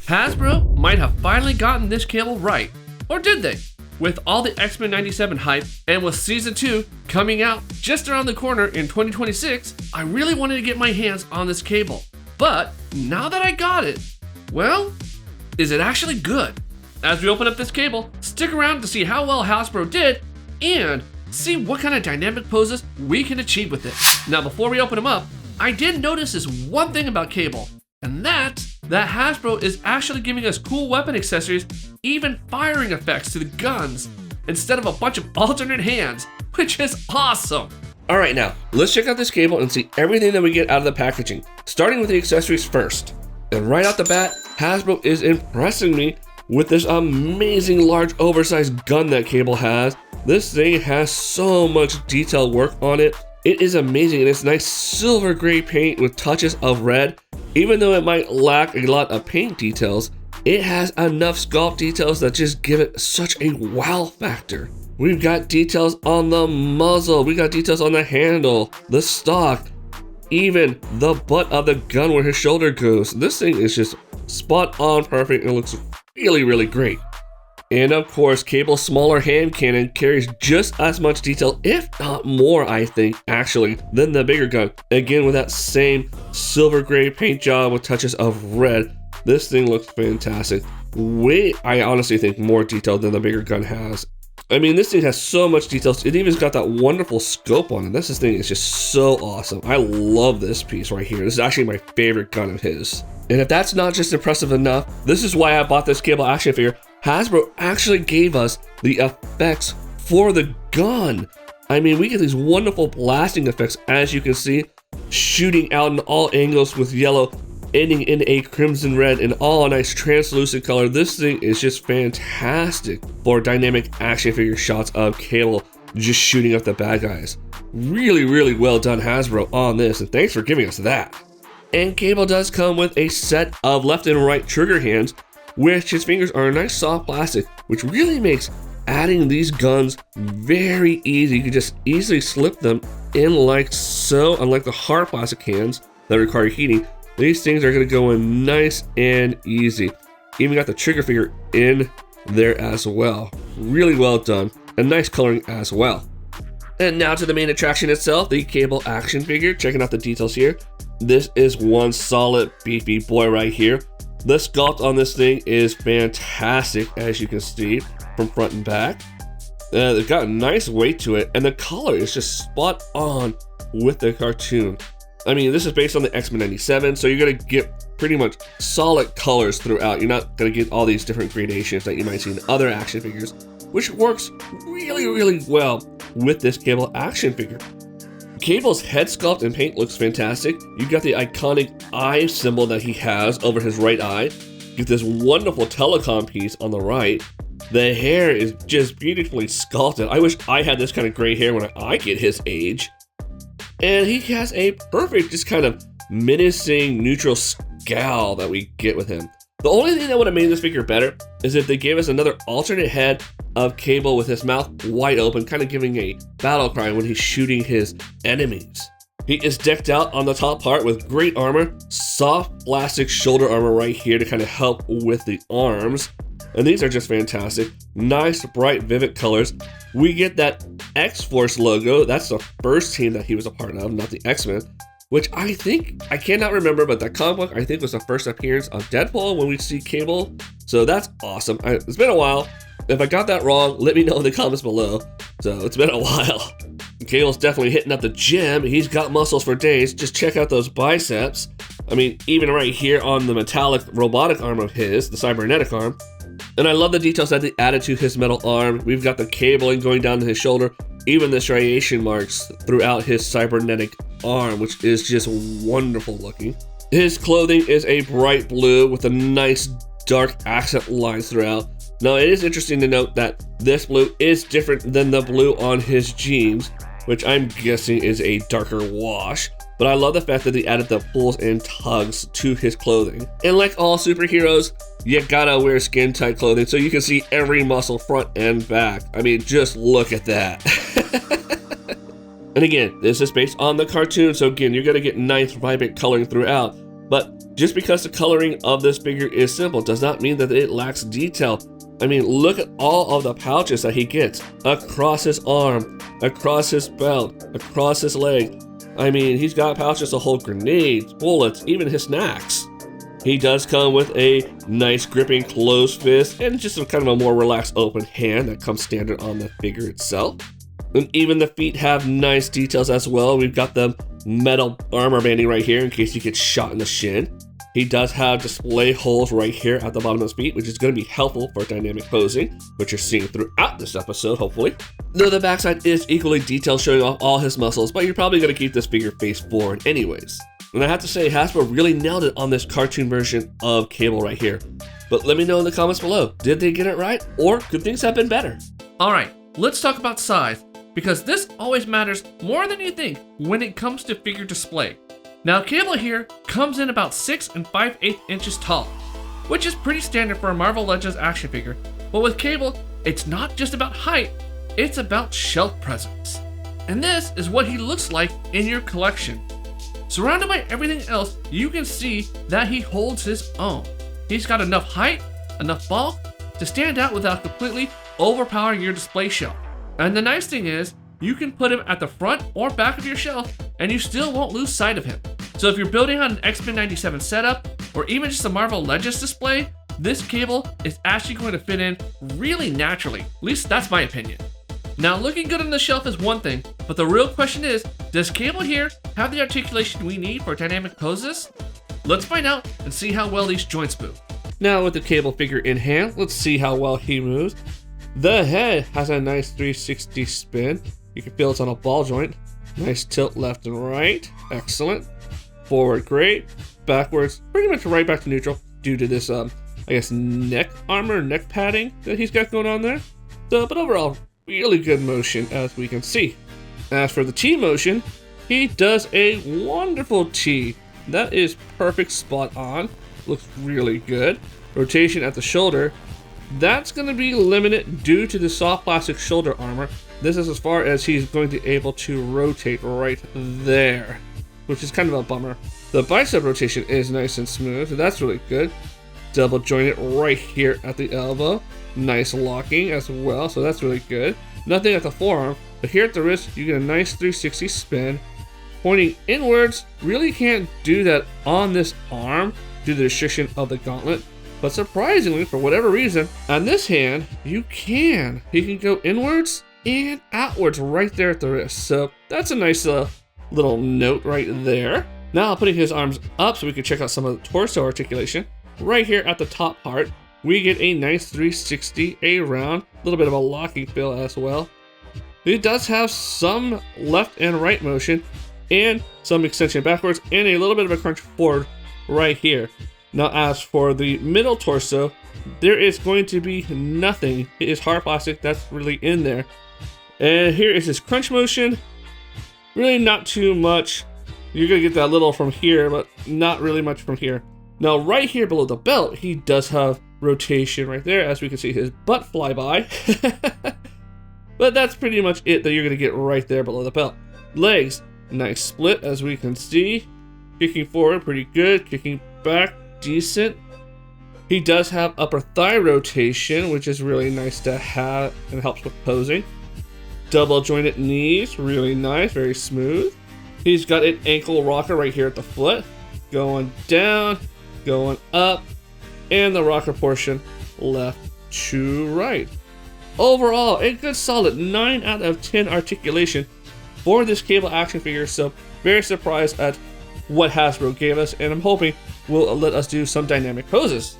Hasbro might have finally gotten this cable right. Or did they? With all the X-Men 97 hype, and with Season 2 coming out just around the corner in 2026, I really wanted to get my hands on this cable. But now that I got it, well, is it actually good? As we open up this cable, stick around to see how well Hasbro did, and see what kind of dynamic poses we can achieve with it. Now before we open them up, I did notice this one thing about cable, and that's that Hasbro is actually giving us cool weapon accessories, even firing effects to the guns, instead of a bunch of alternate hands, which is awesome. Alright, now, let's check out this cable and see everything that we get out of the packaging, starting with the accessories first. And right off the bat, Hasbro is impressing me with this amazing large oversized gun that cable has. This thing has so much detailed work on it. It is amazing, and it's nice silver gray paint with touches of red. Even though it might lack a lot of paint details, it has enough sculpt details that just give it such a wow factor. We've got details on the muzzle, we got details on the handle, the stock, even the butt of the gun where his shoulder goes. This thing is just spot on perfect and looks really, really great. And of course, Cable's smaller hand cannon carries just as much detail, if not more, I think, actually, than the bigger gun. Again, with that same silver gray paint job with touches of red. This thing looks fantastic. I honestly think more detail than the bigger gun has. I mean, this thing has so much detail. It even's got that wonderful scope on it. This thing is just so awesome. I love this piece right here. This is actually my favorite gun of his. And if that's not just impressive enough, this is why I bought this Cable action figure. Hasbro actually gave us the effects for the gun. I mean, we get these wonderful blasting effects, as you can see, shooting out in all angles with yellow, ending in a crimson red, and all a nice translucent color. This thing is just fantastic for dynamic action figure shots of Cable just shooting up the bad guys. Really, really well done, Hasbro, on this, and thanks for giving us that. And Cable does come with a set of left and right trigger hands, which his fingers are a nice soft plastic, which really makes adding these guns very easy. You can just easily slip them in like so. Unlike the hard plastic hands that require heating, these things are going to go in nice and easy. Even got the trigger finger in there as well. Really well done, and nice coloring as well. And now to the main attraction itself, the Cable action figure. Checking out the details here. This is one solid beefy boy right here. The sculpt on this thing is fantastic, as you can see from front and back. They've got a nice weight to it, and the color is just spot on with the cartoon. I mean, this is based on the X-Men 97, so you're going to get pretty much solid colors throughout. You're not going to get all these different gradations that you might see in other action figures, which works really, really well with this Cable action figure. Cable's head sculpt and paint looks fantastic. You've got the iconic eye symbol that he has over his right eye. You get this wonderful telecom piece on the right. The hair is just beautifully sculpted. I wish I had this kind of gray hair when I get his age. And he has a perfect, just kind of menacing, neutral scowl that we get with him. The only thing that would have made this figure better is if they gave us another alternate head of Cable with his mouth wide open, kind of giving a battle cry when he's shooting his enemies. He is decked out on the top part with great armor, soft plastic shoulder armor right here to kind of help with the arms. And these are just fantastic. Nice, bright, vivid colors. We get that X-Force logo. That's the first team that he was a part of, not the X-Men. Which I cannot remember, but that comic book I think was the first appearance of Deadpool when we see Cable. So that's awesome. It's been a while. If I got that wrong, let me know in the comments below. So it's been a while. Cable's definitely hitting up the gym. He's got muscles for days. Just check out those biceps. I mean, even right here on the metallic robotic arm of his, the cybernetic arm. And I love the details that they added to his metal arm. We've got the cabling going down to his shoulder. Even the striation marks throughout his cybernetic arm, which is just wonderful looking. His clothing is a bright blue with a nice dark accent lines throughout. Now it is interesting to note that this blue is different than the blue on his jeans, which I'm guessing is a darker wash. But I love the fact that they added the pulls and tugs to his clothing. And like all superheroes, you gotta wear skin tight clothing so you can see every muscle front and back. I mean, just look at that. And again, this is based on the cartoon, so again, you're gonna get nice vibrant coloring throughout. But Just because the coloring of this figure is simple does not mean that it lacks detail. I mean, look at all of the pouches that he gets across his arm, across his belt, across his leg. I mean, he's got pouches to hold grenades, bullets, even his snacks. He does come with a nice gripping closed fist and just a kind of a more relaxed open hand that comes standard on the figure itself. And even the feet have nice details as well. We've got the metal armor banding right here in case he gets shot in the shin. He does have display holes right here at the bottom of his feet, which is going to be helpful for dynamic posing, which you're seeing throughout this episode, hopefully. Though the backside is equally detailed, showing off all his muscles, but you're probably going to keep this figure face forward anyways. And I have to say, Hasbro really nailed it on this cartoon version of Cable right here. But let me know in the comments below, did they get it right, or could things have been better? Alright, let's talk about size, because this always matters more than you think when it comes to figure display. Now, Cable here comes in about 6 5/8 inches tall, which is pretty standard for a Marvel Legends action figure. But with Cable, it's not just about height, it's about shelf presence. And this is what he looks like in your collection. Surrounded by everything else, you can see that he holds his own. He's got enough height, enough bulk to stand out without completely overpowering your display shelf. And the nice thing is, you can put him at the front or back of your shelf and you still won't lose sight of him. So if you're building on an X-Men 97 setup, or even just a Marvel Legends display, this Cable is actually going to fit in really naturally. At least that's my opinion. Now, looking good on the shelf is one thing, but the real question is, does Cable here have the articulation we need for dynamic poses? Let's find out and see how well these joints move. Now with the Cable figure in hand, let's see how well he moves. The head has a nice 360 spin. You can feel it's on a ball joint. Nice tilt left and right. Excellent. Forward great. Backwards pretty much right back to neutral due to this I guess neck armor, neck padding that he's got going on there. So, but overall, really good motion as we can see. As for the T motion, he does a wonderful T. That is perfect, spot on. Looks really good. Rotation at the shoulder. That's going to be limited due to the soft plastic shoulder armor. This is as far as he's going to be able to rotate right there, which is kind of a bummer. The bicep rotation is nice and smooth, so that's really good. Double jointed right here at the elbow. Nice locking as well, so that's really good. Nothing at the forearm, but here at the wrist, you get a nice 360 spin. Pointing inwards, really can't do that on this arm due to the restriction of the gauntlet. But surprisingly, for whatever reason, on this hand, you can. He can go inwards and outwards right there at the wrist. So that's a nice little note right there. Now putting his arms up so we can check out some of the torso articulation. Right here at the top part, we get a nice 360 around, a little bit of a locking feel as well. It does have some left and right motion and some extension backwards and a little bit of a crunch forward right here. Now as for the middle torso, there is going to be nothing. It is hard plastic that's really in there. And here is his crunch motion. Really not too much. You're gonna get that little from here, but not really much from here. Now right here below the belt, he does have rotation right there, as we can see his butt fly by. But that's pretty much it that you're gonna get right there below the belt. Legs, nice split as we can see. Kicking forward, pretty good. Kicking back, decent. He does have upper thigh rotation, which is really nice to have and helps with posing. Double jointed knees, really nice, very smooth. He's got an ankle rocker right here at the foot. Going down, going up, and the rocker portion left to right. Overall, a good solid 9 out of 10 articulation for this Cable action figure, so very surprised at what Hasbro gave us, and I'm hoping will let us do some dynamic poses.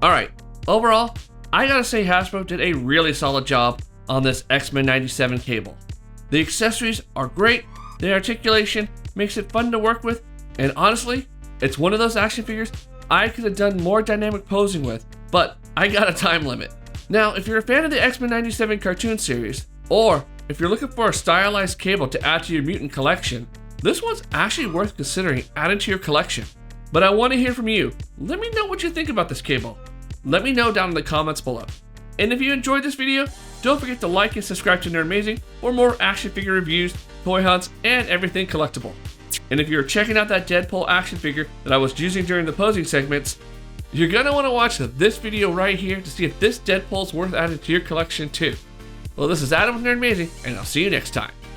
Alright, overall, I gotta say Hasbro did a really solid job on this X-Men 97 Cable. The accessories are great, the articulation makes it fun to work with, and honestly, it's one of those action figures I could have done more dynamic posing with, but I got a time limit. Now, if you're a fan of the X-Men 97 cartoon series, or if you're looking for a stylized Cable to add to your mutant collection, this one's actually worth considering adding to your collection. But I want to hear from you. Let me know what you think about this Cable. Let me know down in the comments below. And if you enjoyed this video, don't forget to like and subscribe to Nerdmazing for more action figure reviews, toy hunts, and everything collectible. And if you're checking out that Deadpool action figure that I was using during the posing segments, you're gonna want to watch this video right here to see if this Deadpool's worth adding to your collection too. Well, this is Adam with Nerdmazing, and I'll see you next time.